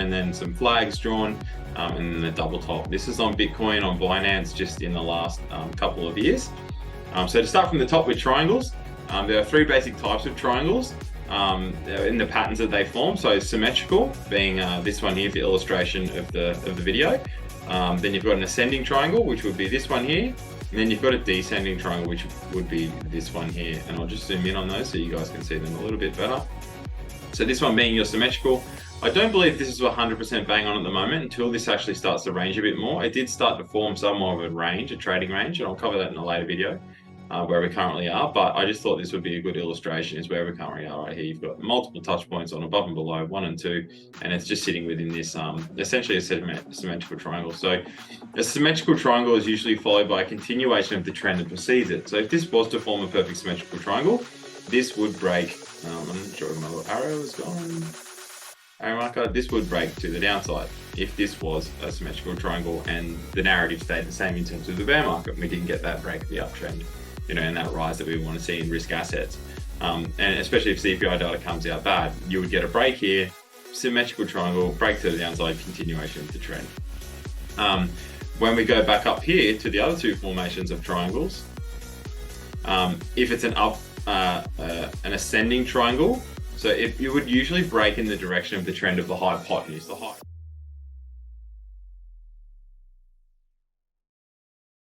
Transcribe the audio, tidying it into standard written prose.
and then some flags drawn, and then the double top. This is on Bitcoin, on Binance, just in the last couple of years. So to start from the top with triangles, there are three basic types of triangles in the patterns that they form. So symmetrical, being this one here for illustration of the video. Then you've got an ascending triangle, which would be this one here. And then you've got a descending triangle, which would be this one here. And I'll just zoom in on those so you guys can see them a little bit better. So this one being your symmetrical. I don't believe this is 100% bang on at the moment until this actually starts to range a bit more. It did start to form somewhat of a range, a trading range, and I'll cover that in a later video where we currently are. But I just thought this would be a good illustration is where we currently are right here. You've got multiple touch points on above and below, 1 and 2, and it's just sitting within this essentially a symmetrical triangle. So a symmetrical triangle is usually followed by a continuation of the trend that precedes it. So if this was to form a perfect symmetrical triangle, this would break. I'm not sure where my little arrow is going. Arrow marker. This would break to the downside if this was a symmetrical triangle and the narrative stayed the same in terms of the bear market. We didn't get that break of the uptrend, and that rise that we want to see in risk assets. And especially if CPI data comes out bad, you would get a break here, symmetrical triangle, break to the downside, continuation of the trend. When we go back up here to the other two formations of triangles, if it's an ascending triangle, so if you would usually break in the direction of the trend of the hypotenuse, the height.